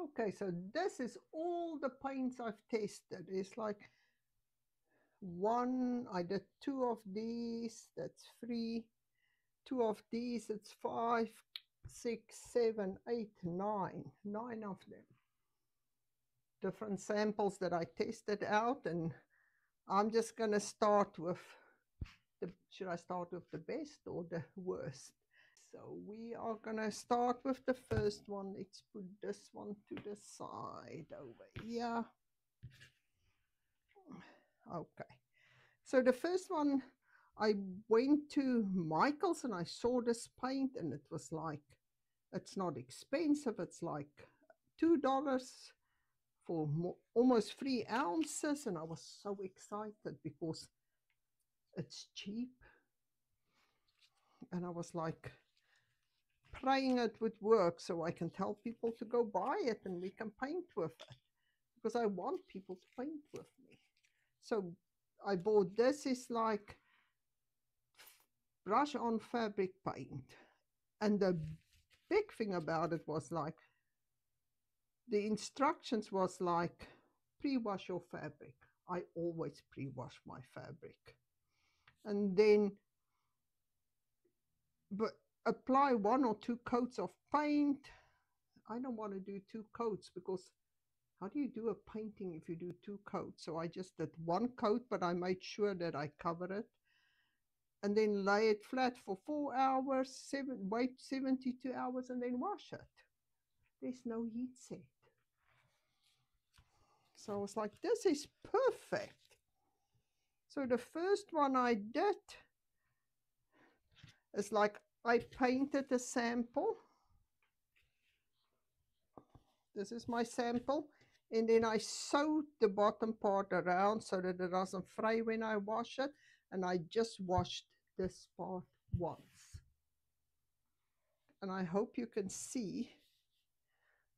Okay, so this is all the paints I've tested. It's like one, I did two of these, that's 3. 2 of these, it's 5, 6, 7, 8, 9. 9 of them. Different samples that I tested out, and I'm just going to start with should I start with the best or the worst? So we are going to start with the first one. Let's put this one to the side over here. Okay. So the first one, I went to Michael's and I saw this paint, and it was like, it's not expensive. It's like $2 for almost 3 ounces. And I was so excited because it's cheap. And I was like praying it would work so I can tell people to go buy it and we can paint with it, because I want people to paint with me. So I bought this. Is like brush on fabric paint. And the big thing about it was like, the instructions was like, pre-wash your fabric. I always pre-wash my fabric. And then, but apply 1 or 2 coats of paint. I don't want to do 2 coats, because how do you do a painting if you do 2 coats? So I just did 1 coat, but I made sure that I cover it. And then lay it flat for 4 hours, wait 72 hours, and then wash it. There's no heat set. So I was like, this is perfect. So the first one I did is like, I painted a sample. This is my sample. And then I sewed the bottom part around so that it doesn't fray when I wash it. And I just washed this part once. And I hope you can see.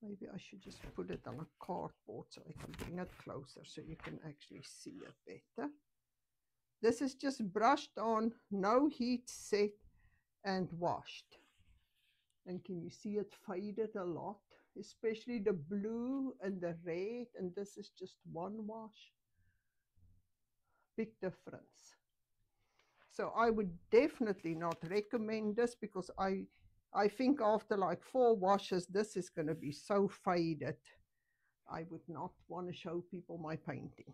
Maybe I should just put it on a cardboard so I can bring it closer so you can actually see it better. This is just brushed on, no heat set, and washed. And can you see it faded a lot? Especially the blue and the red, and this is just one wash. Big difference. So I would definitely not recommend this, because I think after like 4 washes, this is going to be so faded. I would not want to show people my painting.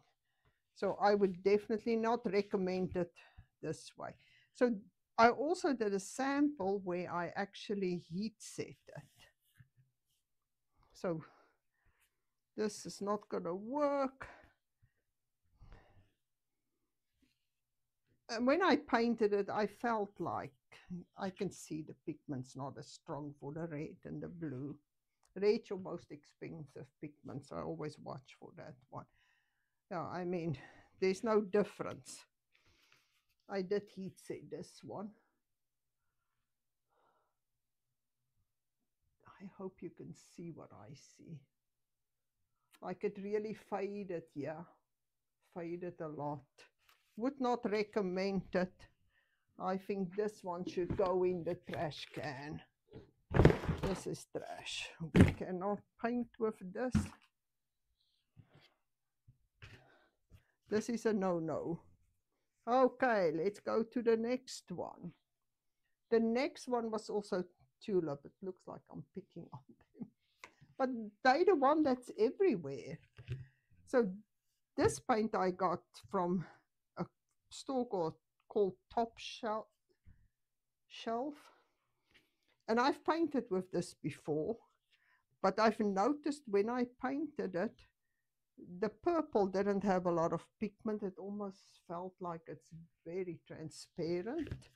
So I would definitely not recommend it this way. So I also did a sample where I actually heat set it. So this is not going to work. And when I painted it, I felt like I can see the pigment's not as strong for the red and the blue. Red's your most expensive pigment, so I always watch for that one. Yeah, I mean, there's no difference. I did heat set this one. I hope you can see what I see. Like, it really faded, yeah. Faded a lot. Would not recommend it. I think this one should go in the trash can. This is trash. We cannot paint with this. This is a no-no. Okay, let's go to the next one. The next one was also tulip. It looks like I'm picking on them. But they're the one that's everywhere. So this paint I got from a store called Top Shelf. And I've painted with this before. But I've noticed when I painted it, the purple didn't have a lot of pigment. It almost felt like it's very transparent.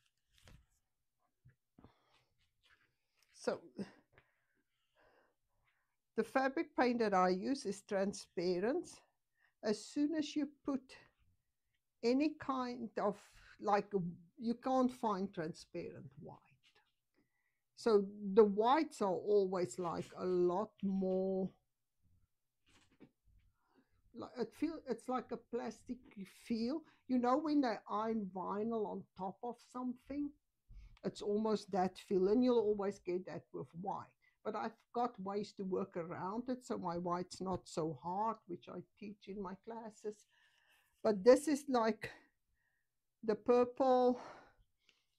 So the fabric paint that I use is transparent. As soon as you put any kind of, like, you can't find transparent white. So the whites are always like a lot more, it's like a plastic feel. You know when they iron vinyl on top of something? It's almost that feel, and you'll always get that with white. but I've got ways to work around it so my white's not so hard, which I teach in my classes. But this is like the purple,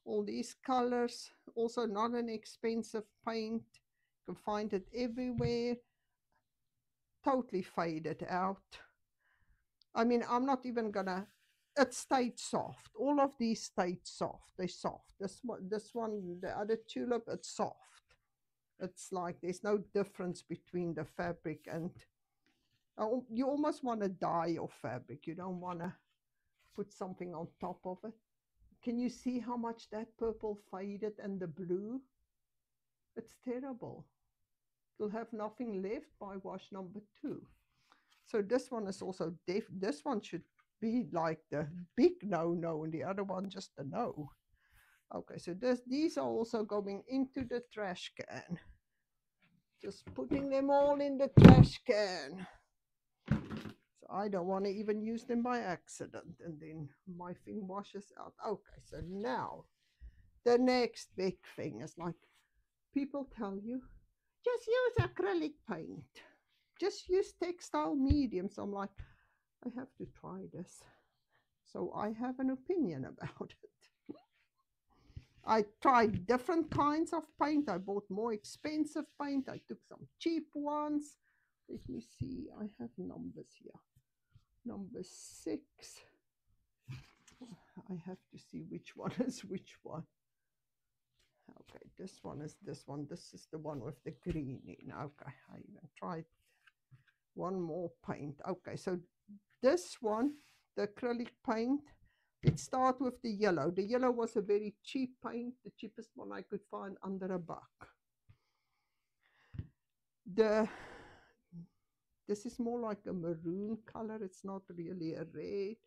all these colors, also not an expensive paint. You can find it everywhere. Totally faded out. I mean, I'm not even gonna, it stayed soft. All of these stayed soft. They're soft. This one, the other tulip, it's soft. It's like there's no difference between the fabric and you almost want to dye your fabric. You don't want to put something on top of it. Can you see how much that purple faded and the blue? It's terrible. You'll have nothing left by wash number 2. So this one is also this one should be like the big no and the other one just a no. Okay, so these are also going into the trash can. Just putting them all in the trash can. So I don't want to even use them by accident, and then my thing washes out. Okay, so now the next big thing is like people tell you, just use acrylic paint. Just use textile mediums. I'm like, I have to try this. So I have an opinion about it. I tried different kinds of paint. I bought more expensive paint. I took some cheap ones. Let me see. I have numbers here. Number 6. I have to see which one is which one. Okay, this one is this one. This is the one with the green in. Okay, I even tried one more paint. Okay, so this one, the acrylic paint, it starts with the yellow. The yellow was a very cheap paint, the cheapest one I could find under $1. This is more like a maroon color. It's not really a red.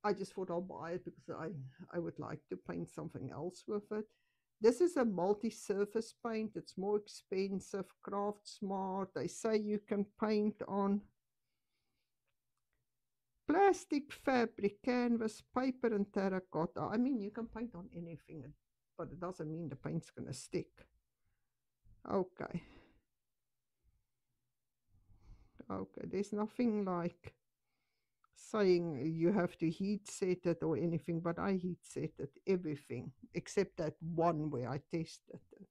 I just thought I'll buy it because I would like to paint something else with it. This is a multi-surface paint. It's more expensive, Craft Smart. They say you can paint on plastic, fabric, canvas, paper, and terracotta. I mean, you can paint on anything, but it doesn't mean the paint's going to stick. Okay. Okay, there's nothing like saying you have to heat set it or anything, but I heat set it, everything, except that one where I tested it.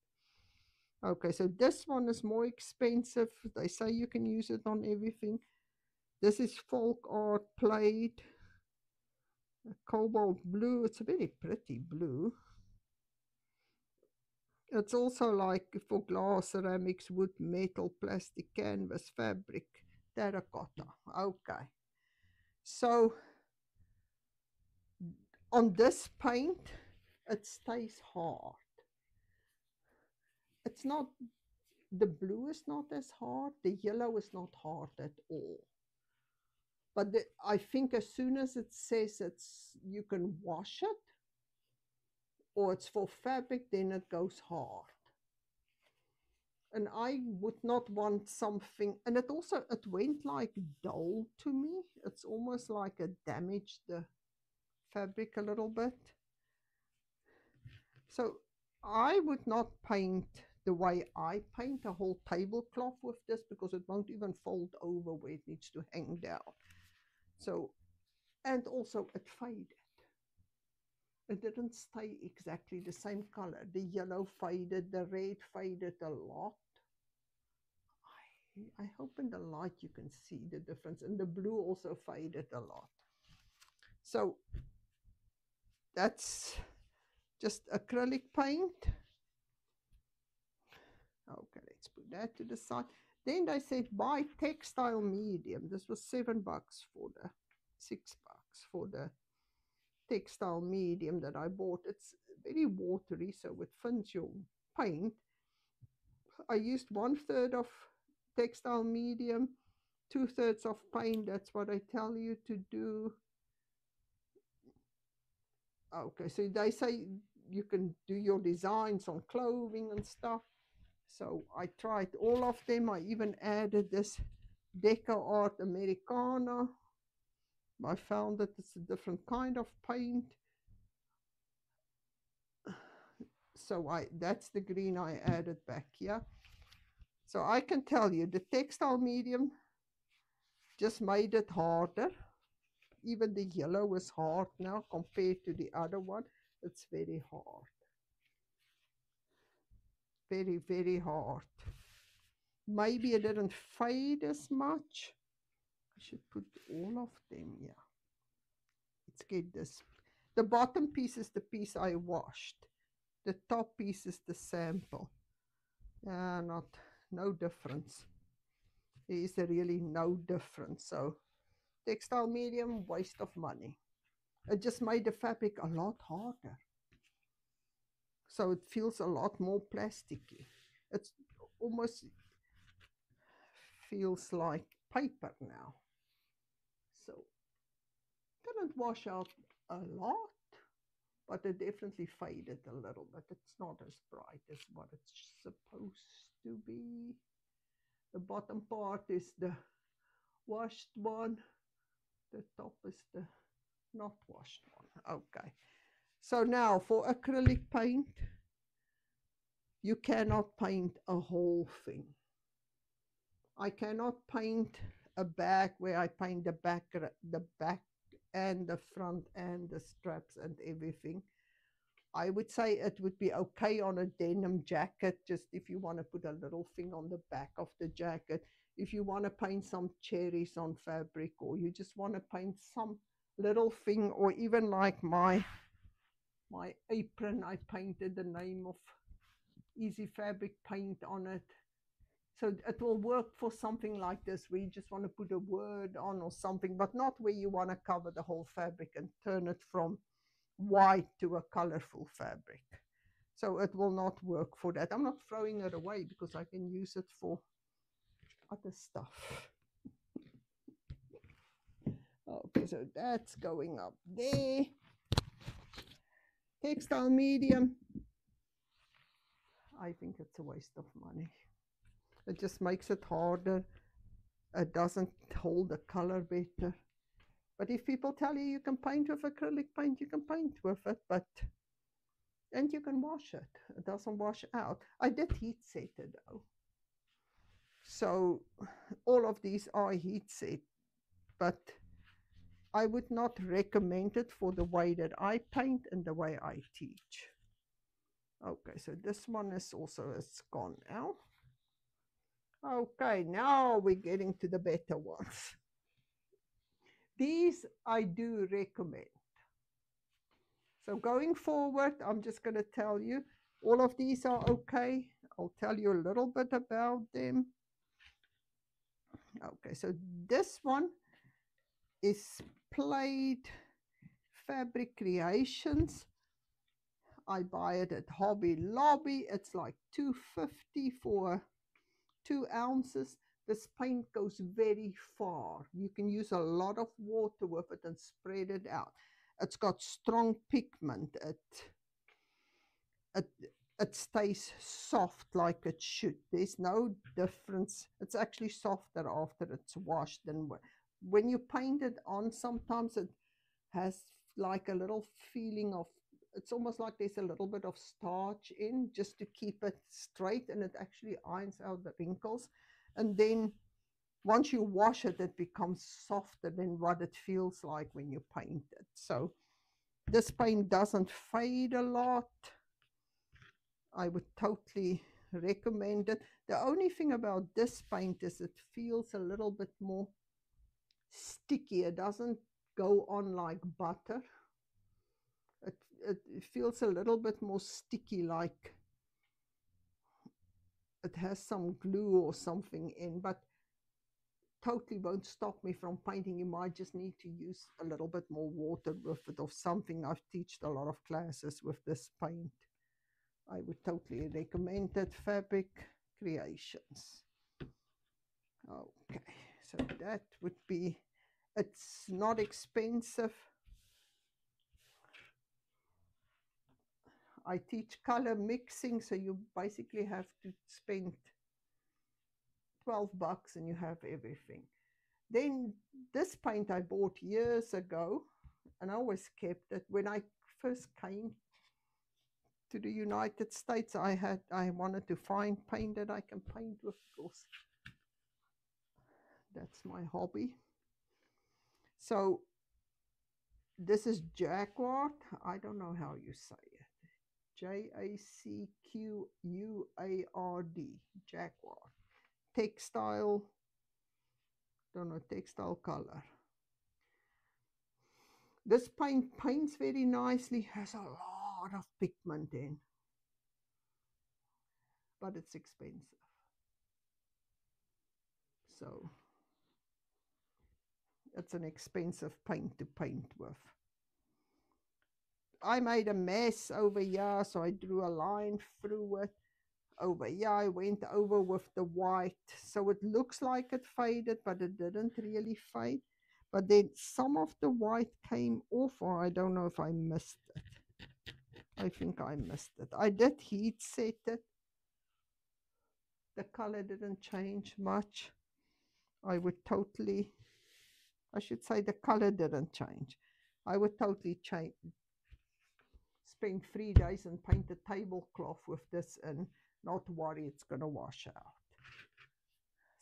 Okay, so this one is more expensive. They say you can use it on everything. This is Folk Art Plaid, cobalt blue. It's a very pretty blue. It's also like for glass, ceramics, wood, metal, plastic, canvas, fabric, terracotta. Okay. So on this paint, it stays hard. It's not, the blue is not as hard. The yellow is not hard at all. But I think as soon as it says you can wash it, or it's for fabric, then it goes hard. And I would not want something, and it went like dull to me. It's almost like it damaged the fabric a little bit. So I would not paint the way I paint a whole tablecloth with this, because it won't even fold over where it needs to hang down. So, and also it faded. It didn't stay exactly the same color. The yellow faded, the red faded a lot. I hope in the light you can see the difference. And the blue also faded a lot. So that's just acrylic paint. Okay, let's put that to the side. Then they said buy textile medium. This was $7 for the $6 for the textile medium that I bought. It's very watery, so it thins your paint. I used 1/3 of textile medium, 2/3 of paint. That's what I tell you to do. Okay, so they say you can do your designs on clothing and stuff. So I tried all of them. I even added this Deco Art Americana. I found that it's a different kind of paint. So that's the green I added back here. So I can tell you the textile medium just made it harder. Even the yellow is hard now compared to the other one. It's very hard. Very, very hard. Maybe it didn't fade as much. I should put all of them, yeah. Let's get this. The bottom piece is the piece I washed. The top piece is the sample. No difference. There is really no difference. So textile medium, waste of money. It just made the fabric a lot harder. So it feels a lot more plasticky. It's almost feels like paper now. So didn't wash out a lot, but it definitely faded a little bit. It's not as bright as what it's supposed to be. The bottom part is the washed one. The top is the not washed one. Okay. So now for acrylic paint, you cannot paint a whole thing. I cannot paint a bag where I paint the back and the front and the straps and everything. I would say it would be okay on a denim jacket, just if you want to put a little thing on the back of the jacket. If you want to paint some cherries on fabric, or you just want to paint some little thing, or even like my apron, I painted the name of Easy Fabric Paint on it. So it will work for something like this, where you just want to put a word on or something, but not where you want to cover the whole fabric and turn it from white to a colorful fabric. So it will not work for that. I'm not throwing it away because I can use it for other stuff. Okay, so that's going up there. Textile medium. I think it's a waste of money. It just makes it harder. It doesn't hold the color better. But if people tell you you can paint with acrylic paint, you can paint with it, and you can wash it. It doesn't wash out. I did heat set it though. So all of these are heat set, but I would not recommend it for the way that I paint and the way I teach. Okay, so this one is also, it's gone now. Okay, now we're getting to the better ones. These I do recommend. So going forward, I'm just going to tell you, all of these are okay. I'll tell you a little bit about them. Okay, so this one is Plaid Fabric Creations. I buy it at Hobby Lobby. It's like $2.50 for 2 ounces. This paint goes very far. You can use a lot of water with it and spread it out. It's got strong pigment. It stays soft like it should. There's no difference. It's actually softer after it's washed than when you paint it on. Sometimes it has like a little feeling of, it's almost like there's a little bit of starch in, just to keep it straight, and it actually irons out the wrinkles. And then once you wash it, it becomes softer than what it feels like when you paint it. So this paint doesn't fade a lot. I would totally recommend it. The only thing about this paint is it feels a little bit more sticky. It doesn't go on like butter. It feels a little bit more sticky, like it has some glue or something in, but totally won't stop me from painting. You might just need to use a little bit more water with it or something. I've taught a lot of classes with this paint. I would totally recommend it. Fabric Creations. Okay, so that would be, it's not expensive. I teach color mixing, so you basically have to spend $12 and you have everything. Then this paint I bought years ago, and I always kept it. When I first came to the United States, I wanted to find paint that I can paint with, because that's my hobby. So this is Jacquard. I don't know how you say it. Jacquard. Jacquard. Textile, don't know, textile color. This paint paints very nicely, has a lot of pigment in, but it's expensive. So it's an expensive paint to paint with. I made a mess over here, so I drew a line through it. Over here, I went over with the white, so it looks like it faded, but it didn't really fade. But then some of the white came off, or I don't know if I missed it. I think I missed it. I did heat set it. The color didn't change much. I should say the color didn't change. I would totally spend 3 days and paint a tablecloth with this and not worry it's going to wash out.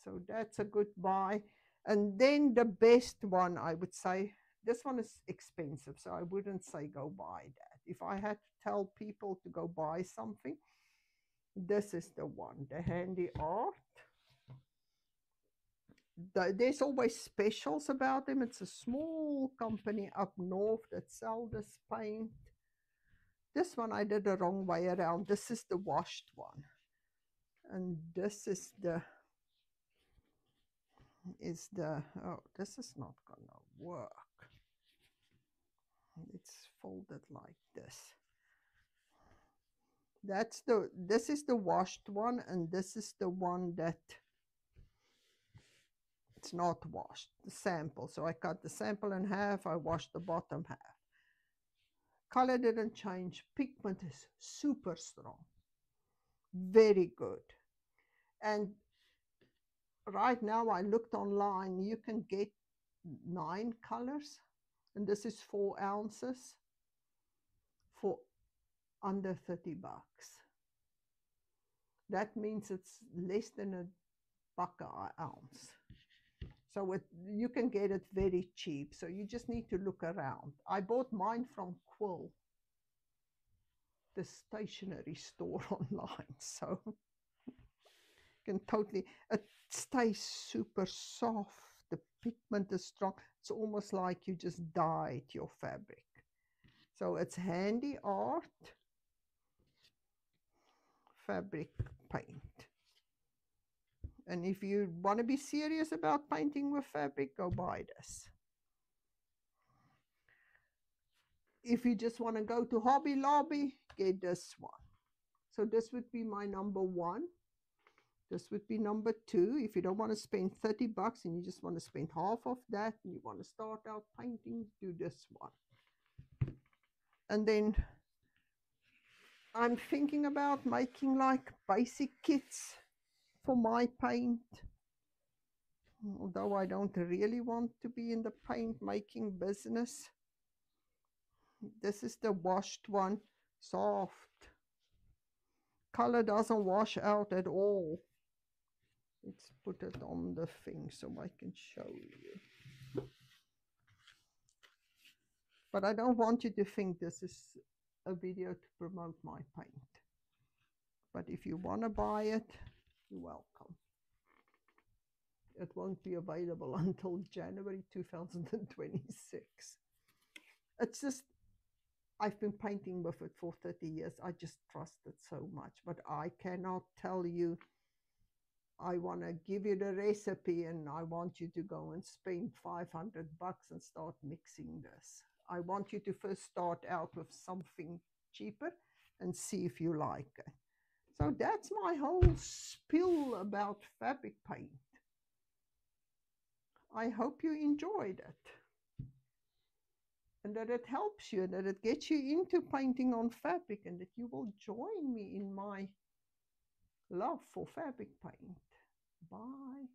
So that's a good buy. And then the best one, I would say, this one is expensive, so I wouldn't say go buy that. If I had to tell people to go buy something, this is the one, the Handy Art. There's always specials about them. It's a small company up north that sells this paint. This one I did the wrong way around. This is the washed one. And this is oh, this is not gonna work. It's folded like this. This is the washed one, and this is the one that it's not washed, the sample. So I cut the sample in half, I washed the bottom half. Color didn't change. Pigment is super strong, very good. And right now I looked online, you can get 9 colors, and this is 4 ounces for under 30 bucks. That means it's less than $1 an ounce. So you can get it very cheap. So you just need to look around. I bought mine from Quill, the stationery store online. So you can totally, it stays super soft. The pigment is strong. It's almost like you just dyed your fabric. So it's Handy Art fabric paint. And if you want to be serious about painting with fabric, go buy this. If you just want to go to Hobby Lobby, get this one. So this would be my number 1. This would be number 2. If you don't want to spend 30 bucks and you just want to spend half of that and you want to start out painting, do this one. And then I'm thinking about making like basic kits for my paint. Although I don't really want to be in the paint making business. This is the washed one, soft. Color doesn't wash out at all. Let's put it on the thing so I can show you. But I don't want you to think this is a video to promote my paint. But if you want to buy it, you're welcome. It won't be available until January 2026. It's just, I've been painting with it for 30 years. I just trust it so much. But I cannot tell you, I want to give you the recipe and I want you to go and spend 500 bucks and start mixing this. I want you to first start out with something cheaper and see if you like it. So that's my whole spiel about fabric paint. I hope you enjoyed it and that it helps you, that it gets you into painting on fabric, and that you will join me in my love for fabric paint. Bye.